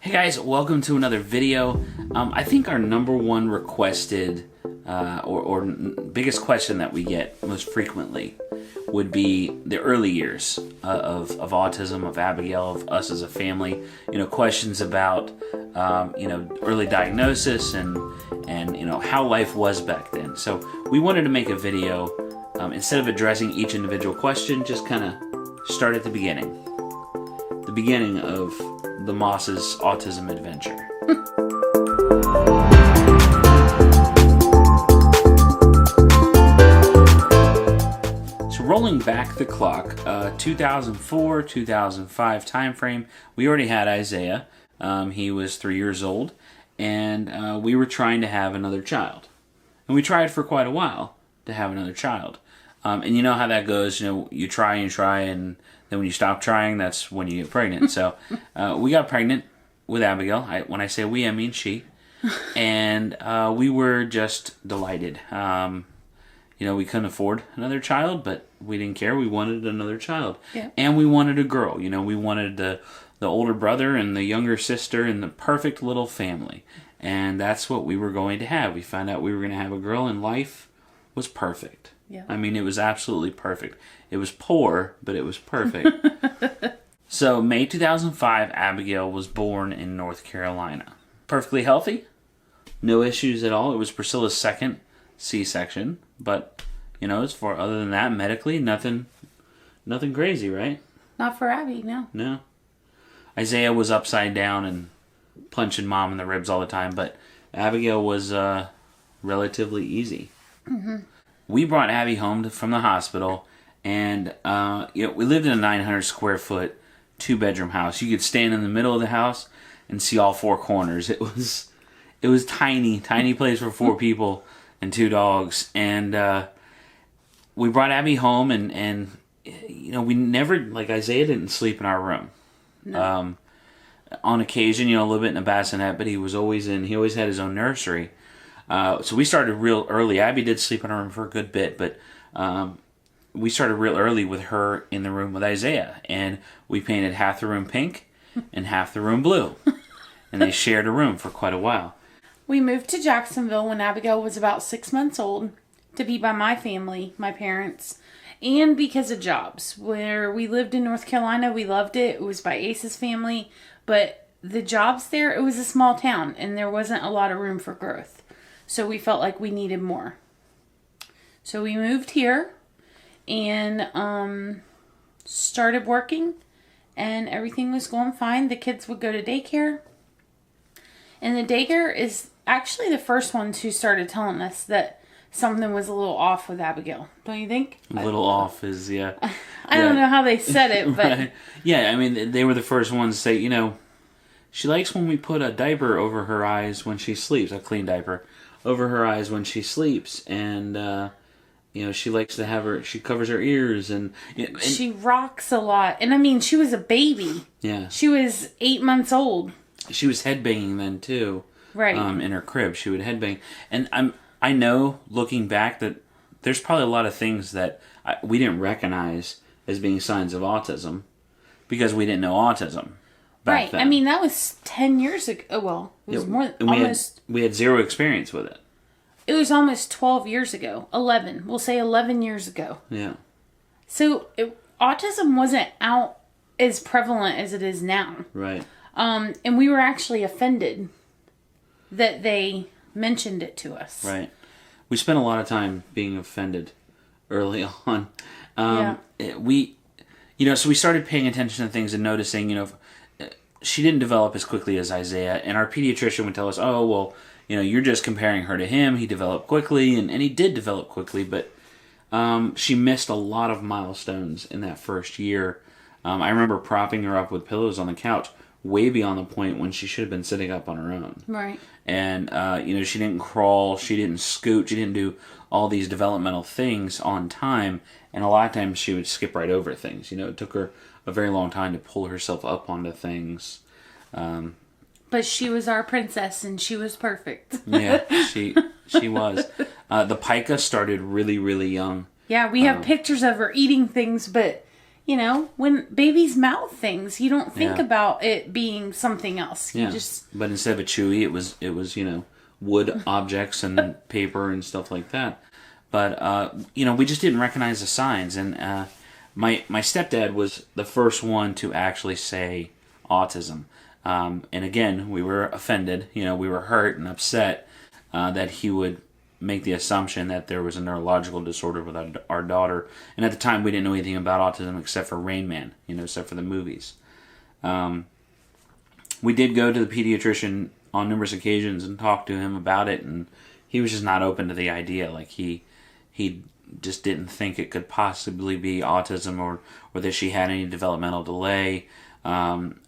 Hey guys, welcome to another video. I think our number one requested or biggest question that we get most frequently would be the early years of autism, of Abigail, of us as a family. You know, questions about early diagnosis and how life was back then. So we wanted to make a video instead of addressing each individual question, just kind of start at the beginning. The beginning of the Moss's autism adventure. So rolling back the clock, 2004, 2005 timeframe, we already had Isaiah. He was 3 years old, and we were trying to have another child. And we tried for quite a while to have another child. And you know how that goes, you try and try, and then when you stop trying, that's when you get pregnant. So we got pregnant with Abigail. When I say we, I mean she. And we were just delighted. We couldn't afford another child, but we didn't care. We wanted another child. Yeah. And we wanted a girl. We wanted the older brother and the younger sister and the perfect little family. And that's what we were going to have. We found out we were going to have a girl, and life was perfect. Yeah. I mean, it was absolutely perfect. It was poor, but it was perfect. So, May 2005, Abigail was born in North Carolina. Perfectly healthy. No issues at all. It was Priscilla's second C-section. But, as far other than that, medically, nothing crazy, right? Not for Abby, no. No. Isaiah was upside down and punching Mom in the ribs all the time, but Abigail was relatively easy. Mm-hmm. We brought Abby home from the hospital, and we lived in a 900 square foot 2-bedroom house. You could stand in the middle of the house and see all four corners. It was tiny place for 4 people and 2 dogs. And we brought Abby home, and we never, like, Isaiah didn't sleep in our room. No. On occasion, a little bit in a bassinet, but he always had his own nursery. So we started real early. Abby did sleep in her room for a good bit, but we started real early with her in the room with Isaiah. And we painted half the room pink and half the room blue. And they shared a room for quite a while. We moved to Jacksonville when Abigail was about 6 months old to be by my family, my parents, and because of jobs. Where we lived in North Carolina, we loved it. It was by Ace's family. But the jobs there, it was a small town, and there wasn't a lot of room for growth. So we felt like we needed more. So we moved here and started working, and everything was going fine. The kids would go to daycare. And the daycare is actually the first ones who started telling us that something was a little off with Abigail. Don't you think? A little off is, yeah. I don't know how they said it, but... Right. Yeah, I mean, they were the first ones to say, she likes when we put a diaper over her eyes when she sleeps, a clean diaper, over her eyes when she sleeps, and she likes to have she covers her ears, and she rocks a lot. And I mean, she was a baby. Yeah, she was 8 months old. She was headbanging then too, right? In her crib, she would headbang, and I know looking back that there's probably a lot of things that we didn't recognize as being signs of autism because we didn't know autism. Right. Then. I mean, that was 10 years ago. Oh, well, it was more than almost... We had zero experience with it. It was almost 12 years ago. 11. We'll say 11 years ago. Yeah. So, autism wasn't out as prevalent as it is now. Right. And we were actually offended that they mentioned it to us. Right. We spent a lot of time being offended early on. Yeah. So we started paying attention to things and noticing, she didn't develop as quickly as Isaiah, and our pediatrician would tell us, oh, well, you're just comparing her to him. He developed quickly, and he did develop quickly, but she missed a lot of milestones in that first year. I remember propping her up with pillows on the couch way beyond the point when she should have been sitting up on her own. Right. And, she didn't crawl, she didn't scoot, she didn't do all these developmental things on time, and a lot of times she would skip right over things. It took her a very long time to pull herself up onto things. But she was our princess, and she was perfect. Yeah, she was. The pica started really, really young. Yeah, we have pictures of her eating things, but You know, when babies mouth things, you don't think Yeah. about it being something else. You Yeah. just But instead of a chewy, it was wood objects and paper and stuff like that. But we just didn't recognize the signs, and my stepdad was the first one to actually say autism. And again, we were offended. We were hurt and upset that he would make the assumption that there was a neurological disorder with our daughter. And at the time, we didn't know anything about autism except for Rain Man, except for the movies. We did go to the pediatrician on numerous occasions and talk to him about it, and he was just not open to the idea. Like he just didn't think it could possibly be autism or that she had any developmental delay.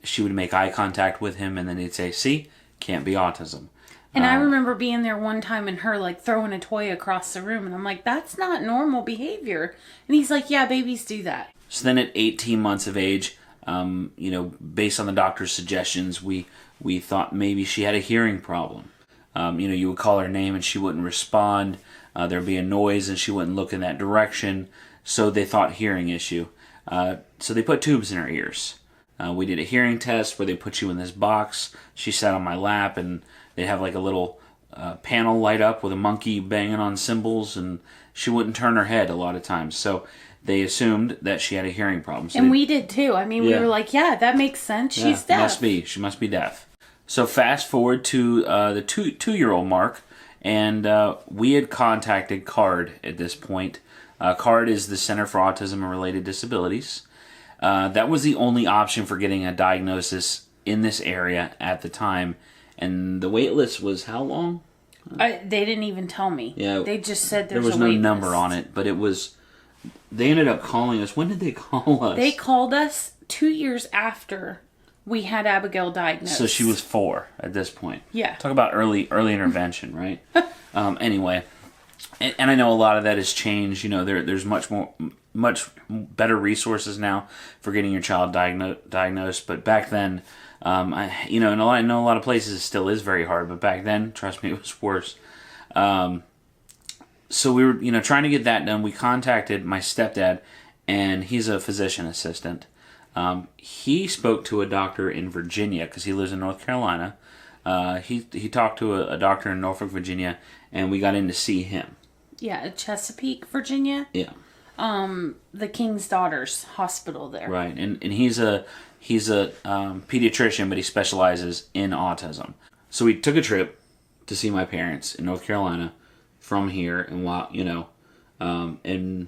She would make eye contact with him, and then he'd say, "See, can't be autism." And I remember being there one time and her like throwing a toy across the room, and I'm like, "That's not normal behavior." And he's like, "Yeah, babies do that." So then at 18 months of age, based on the doctor's suggestions, we thought maybe she had a hearing problem. You would call her name and she wouldn't respond. There'd be a noise and she wouldn't look in that direction. So they thought hearing issue. So they put tubes in her ears. We did a hearing test where they put you in this box. She sat on my lap and they'd have like a little panel light up with a monkey banging on cymbals, and she wouldn't turn her head a lot of times. So they assumed that she had a hearing problem. So and we did too. I mean, we Yeah. were like, "Yeah, that makes sense. She's deaf." Must be. She must be deaf. So fast forward to the two-year-old mark, and we had contacted CARD at this point. CARD is the Center for Autism and Related Disabilities. That was the only option for getting a diagnosis in this area at the time. And the wait list was how long? They didn't even tell me. Yeah, they just said there there's was a no wait number list. on it, but it was. They ended up calling us. When did they call us? They called us 2 years after we had Abigail diagnosed. So she was 4 at this point. Yeah. Talk about early intervention, right? Anyway, and I know a lot of that has changed. There's much better resources now for getting your child diagnosed. But back then, I know a lot of places it still is very hard. But back then, trust me, it was worse. So we were, trying to get that done. We contacted my stepdad, and he's a physician assistant. He spoke to a doctor in Virginia because he lives in North Carolina. He talked to a doctor in Norfolk, Virginia, and we got in to see him. Yeah, Chesapeake, Virginia. Yeah. The King's Daughters Hospital there. Right, and he's a pediatrician, but he specializes in autism. So we took a trip to see my parents in North Carolina from here, and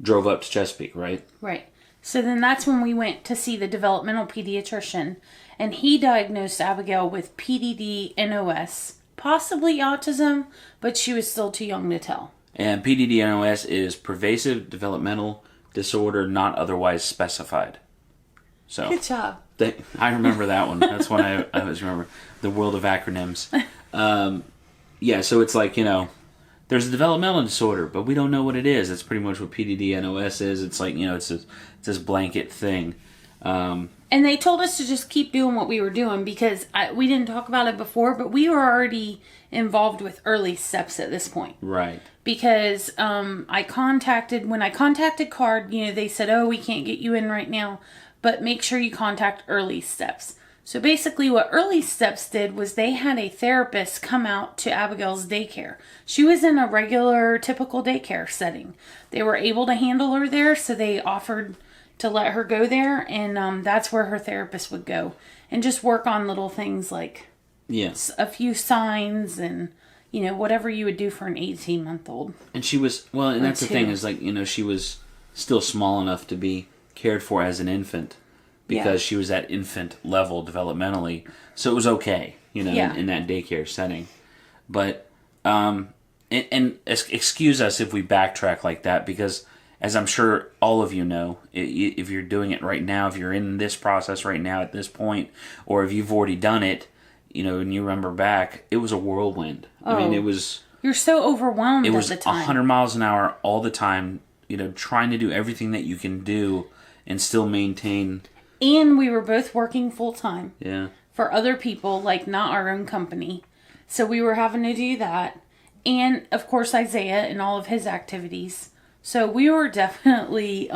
drove up to Chesapeake. Right. Right. So then that's when we went to see the developmental pediatrician, and he diagnosed Abigail with PDD-NOS, possibly autism, but she was still too young to tell. And PDD-NOS is pervasive developmental disorder not otherwise specified. So Good job. I remember that one. That's one I always remember. The world of acronyms. So it's like, there's a developmental disorder, but we don't know what it is. That's pretty much what PDD-NOS is. It's like, it's this blanket thing. And they told us to just keep doing what we were doing because we didn't talk about it before, but we were already involved with early steps at this point. Right. Because when I contacted CARD, they said, "Oh, we can't get you in right now, but make sure you contact Early Steps." So basically what Early Steps did was they had a therapist come out to Abigail's daycare. She was in a regular, typical daycare setting. They were able to handle her there, so they offered to let her go there, and that's where her therapist would go and just work on little things like a few signs and, whatever you would do for an 18-month-old. And she was, and that's the thing two. is like, she was still small enough to be cared for as an infant because she was at infant level developmentally. So it was okay, in that daycare setting. But, and excuse us if we backtrack like that because as I'm sure all of you know, if you're doing it right now, if you're in this process right now at this point, or if you've already done it, and you remember back, it was a whirlwind. Oh, I mean, it was... You're so overwhelmed at the time. It was 100 miles an hour all the time, trying to do everything that you can do and still maintain... And we were both working full-time. Yeah. For other people, like not our own company. So we were having to do that. And, of course, Isaiah and all of his activities. So we were definitely,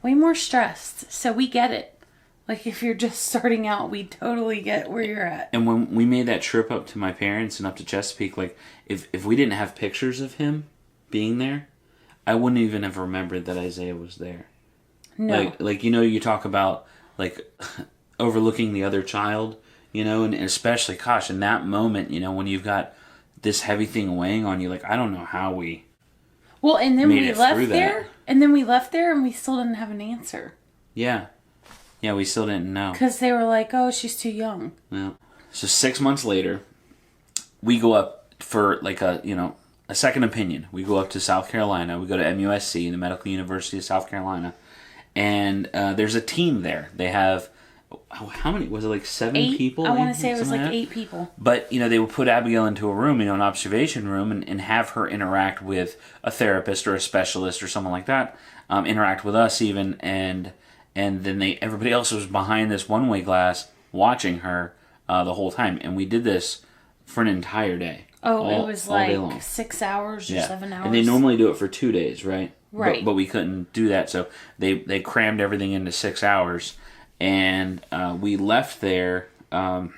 way more stressed. So we get it. Like, if you're just starting out, we totally get where you're at. And when we made that trip up to my parents and up to Chesapeake, like, if we didn't have pictures of him being there, I wouldn't even have remembered that Isaiah was there. No. Like you talk about, like, overlooking the other child, and especially, gosh, in that moment, when you've got this heavy thing weighing on you, like, I don't know how we Well, and then made we it left through there, that. and we still didn't have an answer. Yeah. Yeah, we still didn't know. Because they were like, oh, she's too young. Yeah. So 6 months later, we go up for, like, a second opinion. We go up to South Carolina. We go to MUSC, the Medical University of South Carolina. And there's a team there. They have, how many? Was it like 7 people? I want to say it was like that? 8 people. But, they would put Abigail into a room, an observation room, and have her interact with a therapist or a specialist or someone like that. Interact with us even. And then everybody else was behind this one-way glass watching her the whole time. And we did this for an entire day. Oh, it was like 6 hours or 7 hours. And they normally do it for 2 days, right? Right. But we couldn't do that, so they crammed everything into 6 hours. And we left there. Oh,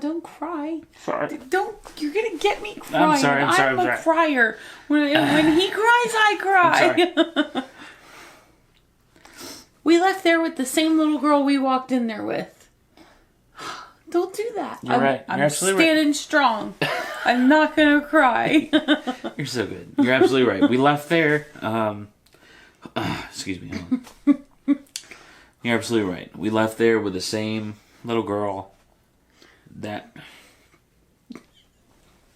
don't cry. Sorry. You're going to get me crying. I'm sorry. I'm a crier. When he cries, I cry. I'm sorry. We left there with the same little girl we walked in there with. Don't do that. You're right. You're I'm absolutely standing strong. I'm not going to cry. You're so good. You're absolutely right. We left there. Excuse me. You're absolutely right. We left there with the same little girl that...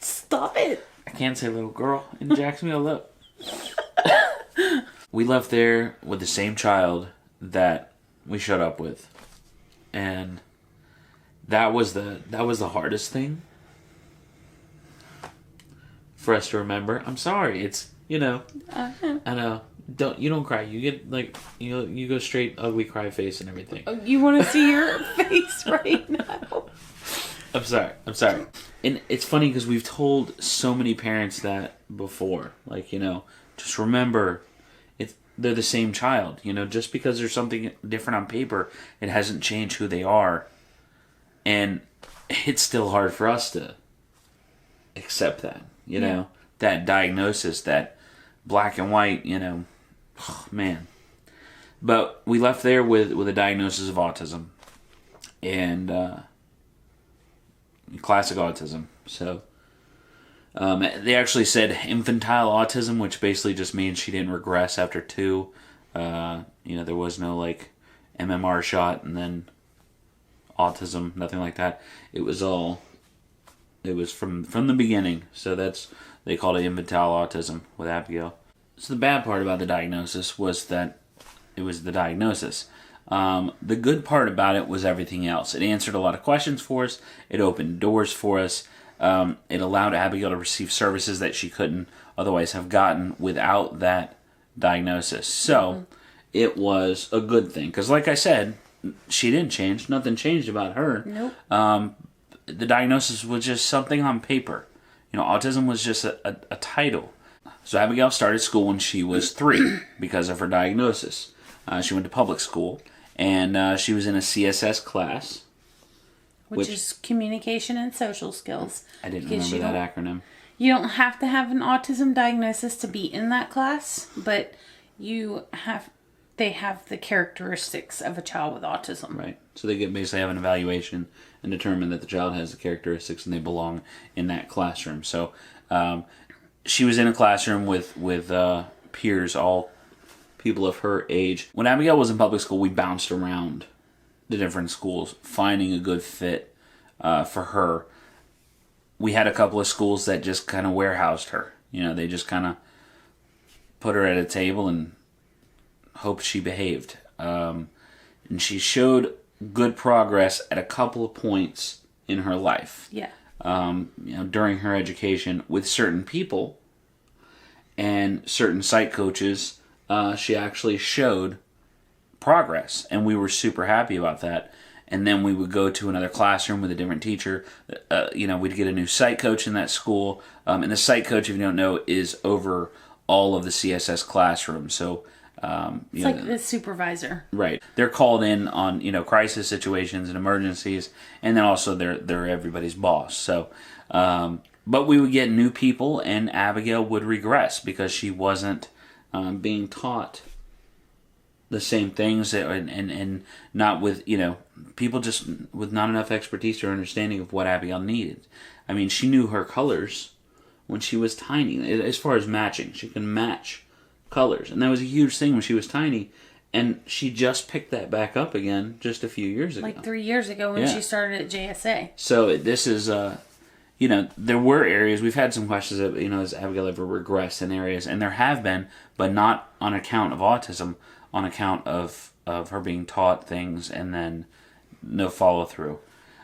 Stop it. I can't say little girl in Jacksonville, look. We left there with the same child that we showed up with. And that was the hardest thing for us to remember. I'm sorry. It's, I know. You don't cry. You get, like, you go straight ugly cry face and everything. You want to see your face right now? I'm sorry. And it's funny because we've told so many parents that before. Like, just remember, they're the same child. Just because there's something different on paper, it hasn't changed who they are. And it's still hard for us to accept that, that diagnosis, that black and white, oh, man. But we left there with a diagnosis of autism. And classic autism. So they actually said infantile autism, which basically just means she didn't regress after 2. There was no, like, MMR shot and then autism, nothing like that. It was from the beginning. So they called it infantile autism with Abigail. So the bad part about the diagnosis was that it was the diagnosis. The good part about it was everything else. It answered a lot of questions for us. It opened doors for us. It allowed Abigail to receive services that she couldn't otherwise have gotten without that diagnosis. So it was a good thing. Because like I said, she didn't change. Nothing changed about her. Nope. The diagnosis was just something on paper. Autism was just a title. So Abigail started school when she was 3 because of her diagnosis. She went to public school, and she was in a CSS class. Which is communication and social skills. I didn't remember that acronym. You don't have to have an autism diagnosis to be in that class, but they have the characteristics of a child with autism. Right. So they basically have an evaluation and determine that the child has the characteristics and they belong in that classroom. So she was in a classroom with peers, all people of her age. When Abigail was in public school, we bounced around the different schools, finding a good fit for her. We had a couple of schools that just kind of warehoused her. They just kind of put her at a table and hoped she behaved. And she showed good progress at a couple of points in her life. Yeah. During her education with certain people and certain psych coaches, she actually showed progress, and we were super happy about that. And then we would go to another classroom with a different teacher. We'd get a new psych coach in that school, and the psych coach, if you don't know, is over all of the CSS classrooms. So It's like the supervisor. Right. They're called in on, crisis situations and emergencies, and then also they're everybody's boss. So, but we would get new people, and Abigail would regress because she wasn't being taught the same things, and not with, people just with not enough expertise or understanding of what Abigail needed. I mean, she knew her colors when she was tiny. As far as matching, she can match colors, and that was a huge thing when she was tiny, and she just picked that back up again just a few years ago, like 3 years ago when she started at JSA. So this is there were areas we've had some questions of, has Abigail ever regressed in areas, and there have been, but not on account of autism, on account of her being taught things and then no follow through.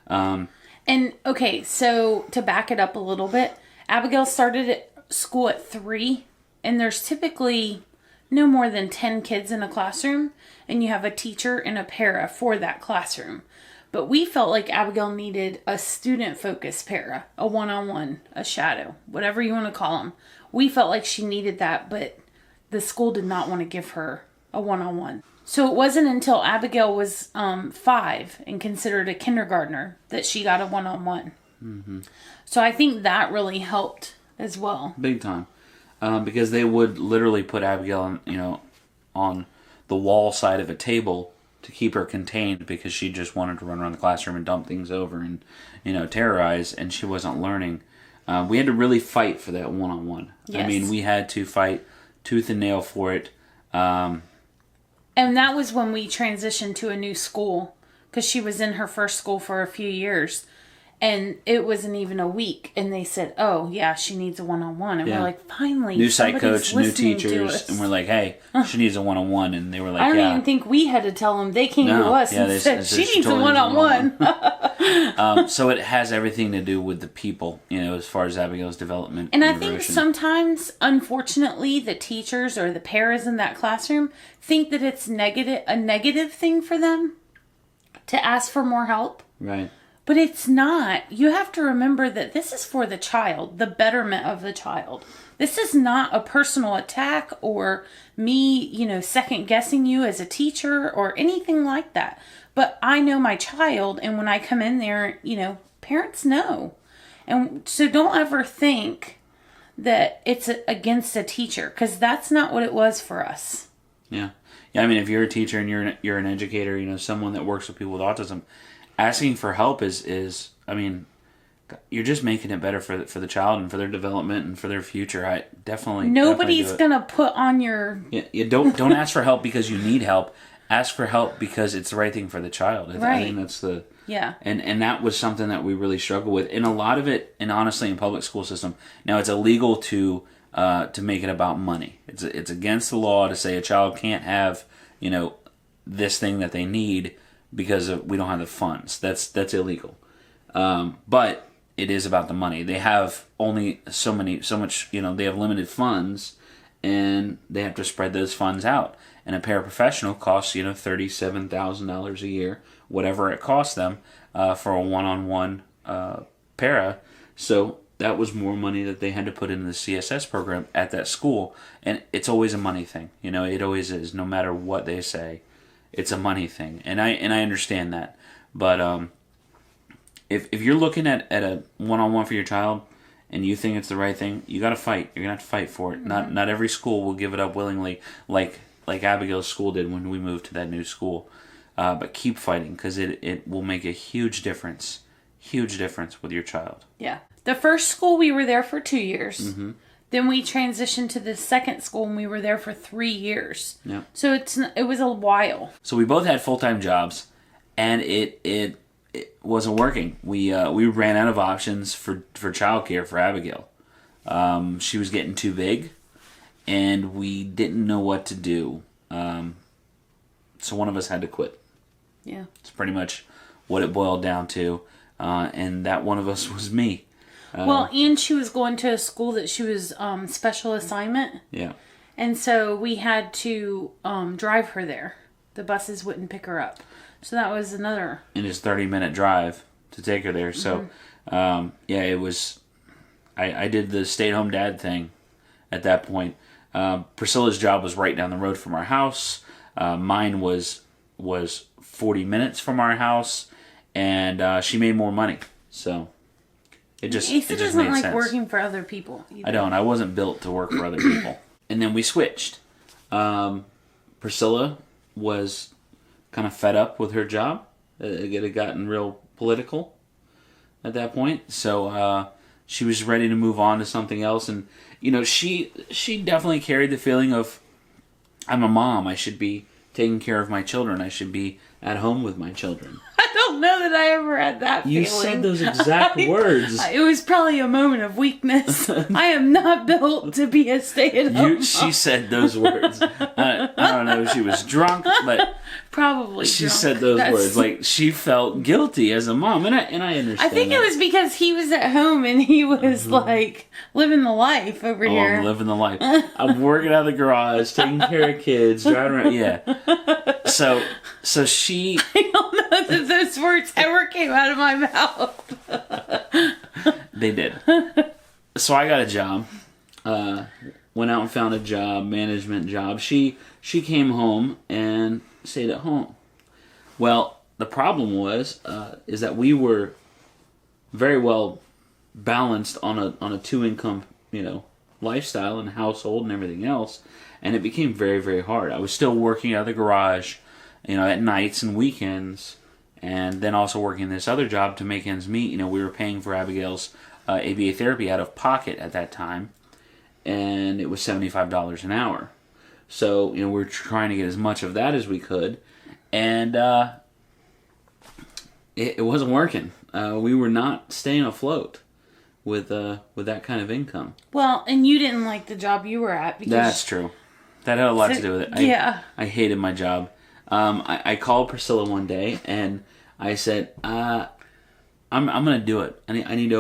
And okay, so to back it up a little bit, Abigail started at school at 3, and there's typically no more than 10 kids in a classroom, and you have a teacher and a para for that classroom. But we felt like Abigail needed a student-focused para, a one-on-one, a shadow, whatever you want to call them. We felt like she needed that, but the school did not want to give her a one-on-one. So it wasn't until Abigail was 5 and considered a kindergartner that she got a one-on-one. Mm-hmm. So I think that really helped as well. Big time. Because they would literally put Abigail, on the wall side of a table to keep her contained because she just wanted to run around the classroom and dump things over and, terrorize, and she wasn't learning. We had to really fight for that one-on-one. Yes. I mean, we had to fight tooth and nail for it. And that was when we transitioned to a new school, because she was in her first school for a few years, and it wasn't even a week, and they said, "Oh yeah, she needs a one-on-one," and we're like, "Finally, new site coach, new listening to teachers," us. and we're like, "Hey, she needs a one-on-one," and they were like, "I don't even think we had to tell them; they came to us and said she needs a one-on-one." So it has everything to do with the people, as far as Abigail's development. And I think sometimes, unfortunately, the teachers or the paras in that classroom think that it's a negative thing for them to ask for more help. Right. But it's not. You have to remember that this is for the child, the betterment of the child. This is not a personal attack or me, second guessing you as a teacher or anything like that. But I know my child, and when I come in there, parents know. And so don't ever think that it's against a teacher, because that's not what it was for us. Yeah. I mean, if you're a teacher and you're an educator, someone that works with people with autism, asking for help is I mean, you're just making it better for the child and for their development and for their future. I definitely nobody's gonna put on your don't ask for help because you need help. Ask for help because it's the right thing for the child. Right. I think that's the yeah. And that was something that we really struggle with, and a lot of it, and honestly, in public school system now, it's illegal to make it about money. It's against the law to say a child can't have this thing that they need because we don't have the funds. That's illegal. But it is about the money. They have only so much, they have limited funds, and they have to spread those funds out. And a paraprofessional costs, $37,000 a year, whatever it costs them, for a one-on-one para. So that was more money that they had to put into the CSS program at that school. And it's always a money thing. It always is, no matter what they say. It's a money thing, and I understand that. But if you're looking at a one-on-one for your child and you think it's the right thing, you got to fight. You're gonna have to fight for it. Mm-hmm. Not every school will give it up willingly, like Abigail's school did when we moved to that new school. But keep fighting, because it will make a huge difference with your child. Yeah, the first school we were there for 2 years. Mm-hmm. Then we transitioned to the second school, and we were there for 3 years. Yeah. So it was a while. So we both had full-time jobs, and it wasn't working. We ran out of options for childcare for Abigail. She was getting too big, and we didn't know what to do. So one of us had to quit. Yeah. It's pretty much what it boiled down to, and that one of us was me. Well, and she was going to a school that she was special assignment. Yeah. And so we had to drive her there. The buses wouldn't pick her up. So that was another... And it's 30-minute drive to take her there. So, it was... I did the stay-at-home dad thing at that point. Priscilla's job was right down the road from our house. Mine was 40 minutes from our house, and she made more money. So it just Asa it just doesn't made like sense. working for other people either. I don't. I wasn't built to work for other people. And then we switched. Priscilla was kind of fed up with her job. It had gotten real political at that point. So she was ready to move on to something else. And, she definitely carried the feeling of, I'm a mom. I should be taking care of my children. I should be at home with my children. I don't know that I ever had that feeling. You said those exact words. It was probably a moment of weakness. I am not built to be a stay-at-home mom. She said those words. I don't know if she was drunk, but probably she drunk. said those words. Like, she felt guilty as a mom, and I understand. I think it was because he was at home and he was like living the life over here. I'm living the life. I'm working out of the garage, taking care of kids, driving around. Yeah. So she. I don't know that those words ever came out of my mouth. They did. So I got a job. Went out and found a job, management job. She came home and stayed at home. Well, the problem is that we were very well balanced on a 2-income, lifestyle and household and everything else, and it became very, very hard. I was still working out of the garage, at nights and weekends, and then also working this other job to make ends meet. We were paying for Abigail's ABA therapy out of pocket at that time, and it was $75 an hour. So, we were trying to get as much of that as we could, and it wasn't working. We were not staying afloat with that kind of income. Well, and you didn't like the job you were at because That's true. That had a lot to do with it. Yeah. I hated my job. I called Priscilla one day and I said, I'm going to do it. I need to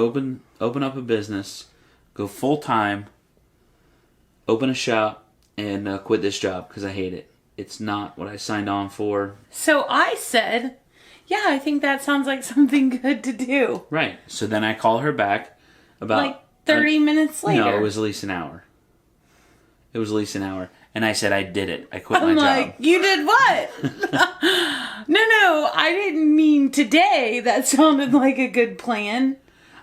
open up a business, go full time, open a shop, and quit this job because I hate it. It's not what I signed on for. So I said, yeah, I think that sounds like something good to do. Right. So then I call her back about... Like 30 minutes later. No, it was at least an hour. And I said I did it. I quit my I'm job. like, you did what? No, I didn't mean today. That sounded like a good plan.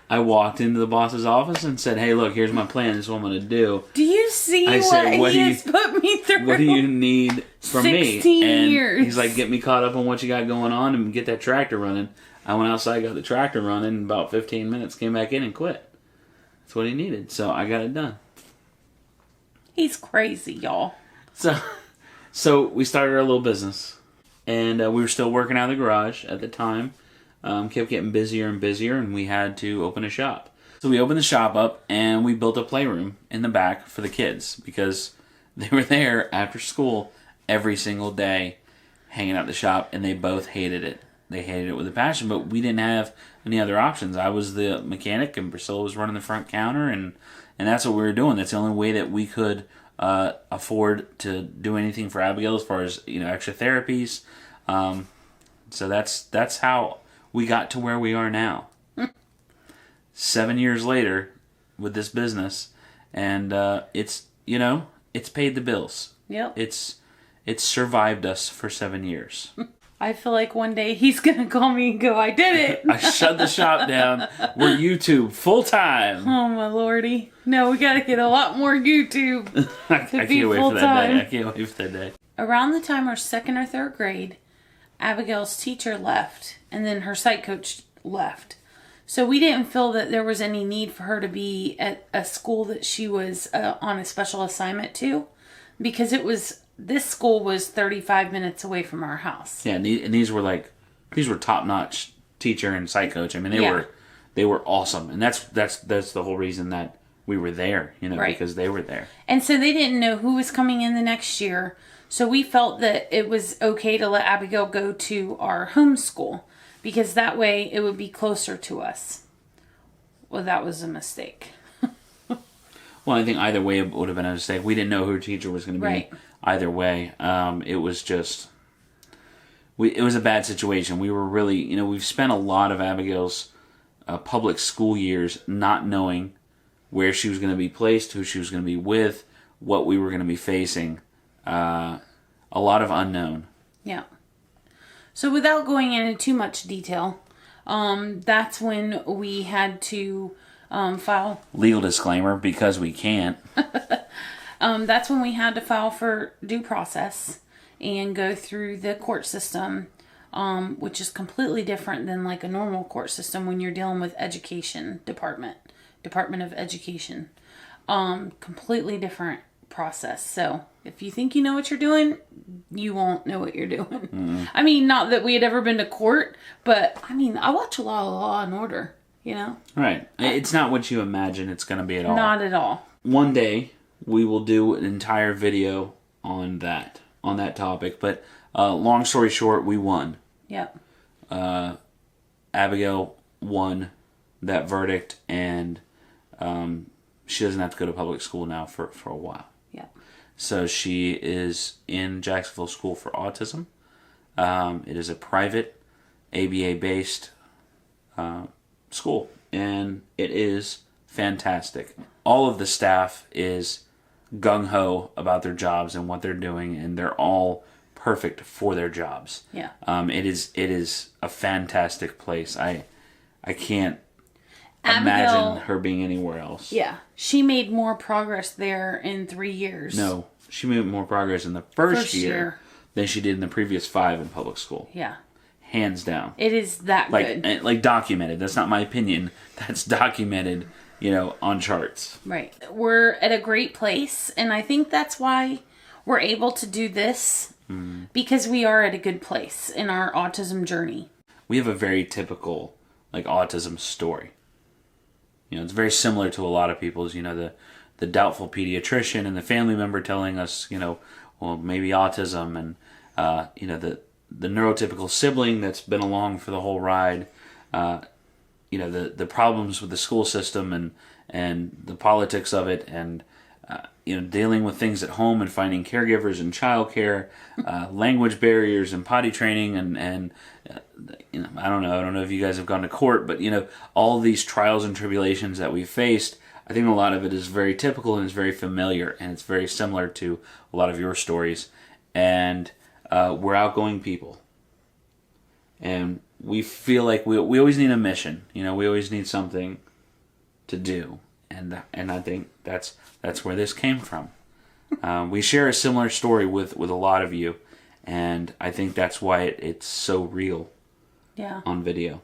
I walked into the boss's office and said, hey, look, here's my plan. This is what I'm going to do. Do you see what he has put me through? What do you need from me? 16 years. He's like, get me caught up on what you got going on and get that tractor running. I went outside, got the tractor running, in about 15 minutes, came back in and quit. That's what he needed. So I got it done. He's crazy, y'all. So we started our little business. And we were still working out of the garage at the time. Kept getting busier and busier, and we had to open a shop. So we opened the shop up, and we built a playroom in the back for the kids because they were there after school every single day hanging out the shop, and they both hated it. They hated it with a passion, but we didn't have any other options. I was the mechanic, and Priscilla was running the front counter, and that's what we were doing. That's the only way that we could afford to do anything for Abigail as far as extra therapies. So that's how we got to where we are now. 7 years later with this business, and it's paid the bills. Yep. It's survived us for 7 years. I feel like one day he's going to call me and go, I did it. I shut the shop down. We're YouTube full time. Oh my lordy. No, we got to get a lot more YouTube I can't wait for that day. I can't wait for that day. Around the time our second or third grade, Abigail's teacher left, and then her psych coach left. So we didn't feel that there was any need for her to be at a school that she was on a special assignment to, because this school was 35 minutes away from our house. Yeah, and these were top-notch teacher and psych coach. I mean, they were awesome, and that's the whole reason that we were there, right. Because they were there. And so they didn't know who was coming in the next year. So we felt that it was okay to let Abigail go to our home school because that way it would be closer to us. Well, that was a mistake. Well, I think either way it would have been a mistake. We didn't know who her teacher was going to be right. either way. It was just... it was a bad situation. We were really... we've spent a lot of Abigail's public school years not knowing where she was going to be placed, who she was going to be with, what we were going to be facing. A lot of unknown. Yeah. So without going into too much detail, that's when we had to file. Legal disclaimer, because we can't. That's when we had to file for due process and go through the court system, which is completely different than like a normal court system when you're dealing with education Department of Education. Completely different process. So if you think you know what you're doing, you won't know what you're doing. Mm-hmm. I mean, not that we had ever been to court, but I mean, I watch a lot of Law and Order, you know? Right. It's not what you imagine it's going to be at all. Not at all. One day we will do an entire video on that topic, but long story short, we won. Yep. Abigail won that verdict, and she doesn't have to go to public school now for a while. Yeah. So she is in Jacksonville School for Autism. It is a private, ABA-based school, and it is fantastic. All of the staff is gung-ho about their jobs and what they're doing, and they're all perfect for their jobs. Yeah. It is a fantastic place. I can't imagine her being anywhere else. Yeah. She made more progress there in 3 years. No, she made more progress in the first year than she did in the previous 5 in public school. Yeah. Hands down. It is that good. Like documented. That's not my opinion. That's documented, on charts. Right. We're at a great place, and I think that's why we're able to do this, because we are at a good place in our autism journey. We have a very typical, autism story. It's very similar to a lot of people's, the doubtful pediatrician and the family member telling us, well, maybe autism, and, the neurotypical sibling that's been along for the whole ride, the problems with the school system and the politics of it, and, dealing with things at home and finding caregivers and childcare, language barriers and potty training, and I don't know if you guys have gone to court, but all of these trials and tribulations that we faced, I think a lot of it is very typical and is very familiar, and it's very similar to a lot of your stories. And we're outgoing people, and we feel like we always need a mission. We always need something to do, and I think that's where this came from. We share a similar story with a lot of you, and I think that's why it's so real. Yeah. On video.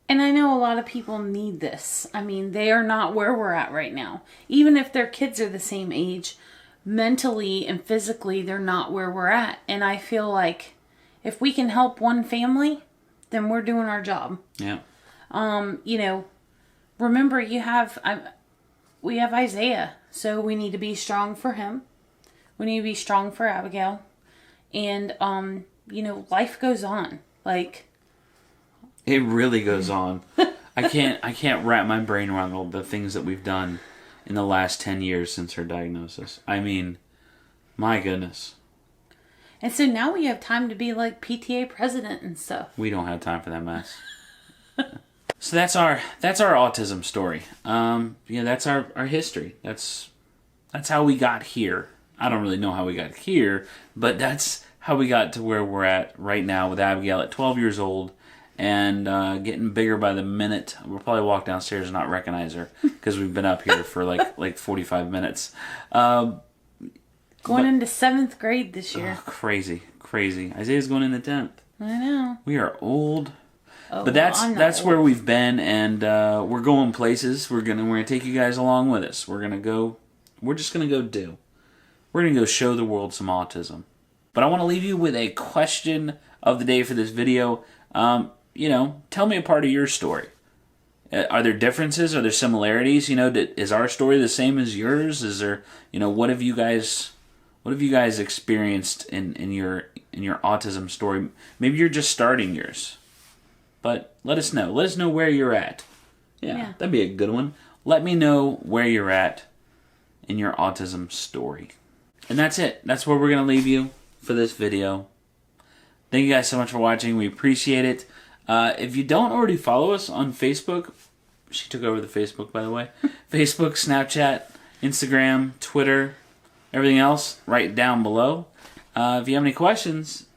And I know a lot of people need this. I mean, they are not where we're at right now. Even if their kids are the same age, mentally and physically, they're not where we're at. And I feel like if we can help one family, then we're doing our job. Yeah. Remember we have Isaiah, so we need to be strong for him. We need to be strong for Abigail. And, life goes on. It really goes on. I can't wrap my brain around all the things that we've done in the last 10 years since her diagnosis. I mean, my goodness. And so now we have time to be PTA president and stuff. We don't have time for that mess. So that's our autism story. That's our history. That's how we got here. I don't really know how we got here, but that's how we got to where we're at right now with Abigail at 12 years old. And getting bigger by the minute. We'll probably walk downstairs and not recognize her because we've been up here for like 45 minutes. Going into 7th grade this year. Crazy. Isaiah's going into 10th. I know. We are old. Oh, but that's where we've been, and we're going places. We're gonna take you guys along with us. We're just gonna go do. We're gonna go show the world some autism. But I want to leave you with a question of the day for this video. Tell me a part of your story. Are there differences? Are there similarities? Is our story the same as yours? Is there, what have you guys experienced in your autism story? Maybe you're just starting yours. But let us know. Let us know where you're at. Yeah, that'd be a good one. Let me know where you're at in your autism story. And that's it. That's where we're going to leave you for this video. Thank you guys so much for watching. We appreciate it. If you don't already follow us on Facebook, she took over the Facebook, by the way. Facebook, Snapchat, Instagram, Twitter. Everything else, right down below. If you have any questions,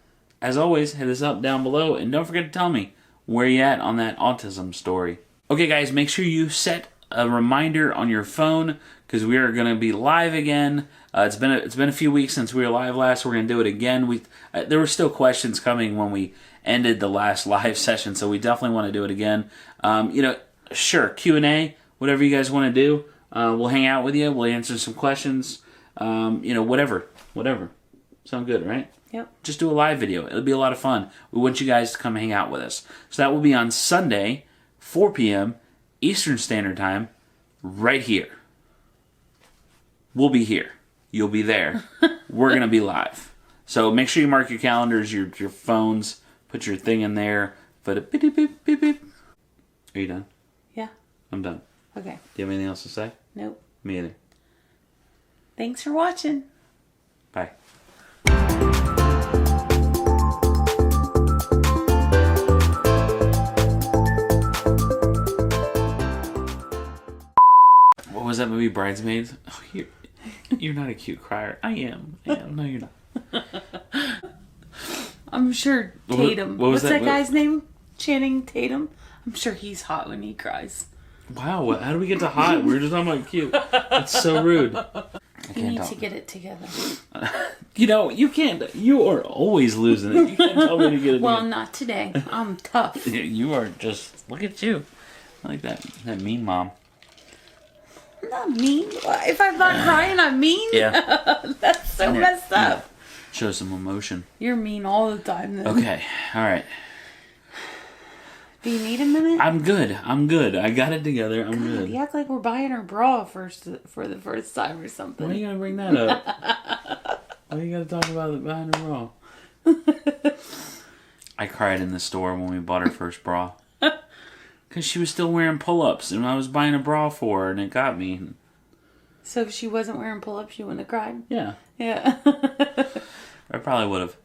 as always, hit us up down below. And don't forget to tell me where you at on that autism story. Okay, guys, make sure you set a reminder on your phone because we are going to be live again. It's been a few weeks since we were live last. We're going to do it again. There were still questions coming when we ended the last live session, so we definitely want to do it again. Sure, Q&A, whatever you guys want to do. We'll hang out with you. We'll answer some questions. Whatever. Sound good, right? Yep. Just do a live video. It'll be a lot of fun. We want you guys to come hang out with us. So that will be on Sunday, 4 p.m. Eastern Standard Time, right here. We'll be here. You'll be there. We're going to be live. So make sure you mark your calendars, your phones, put your thing in there. Beep, beep, beep, beep, beep. Are you done? Yeah. I'm done. Okay. Do you have anything else to say? Nope. Me either. Thanks for watching. Bye. What was that movie, Bridesmaids? Oh, you're not a cute crier. I am. No, you're not. I'm sure Tatum. What was What's that that guy's name? Channing Tatum. I'm sure he's hot when he cries. Wow, how do we get to hot? We were just talking about cute. That's so rude. You need to get it together. You can't. You are always losing it. You can't tell me to get it Well, together. not today. I'm tough. You are just. Look at you. I like that mean mom. I'm not mean. If I'm not crying, I'm mean? Yeah. That's so messed up. Yeah. Show some emotion. You're mean all the time then. Okay. All right. Do you need a minute? I'm good. I got it together. I'm good. You act like we're buying her bra for the first time or something. Why are you going to bring that up? Why you got to talk about it behind her bra? I cried in the store when we bought her first bra. Because she was still wearing pull-ups, and I was buying a bra for her, and it got me. So if she wasn't wearing pull-ups, you wouldn't have cried? Yeah. Yeah. I probably would have.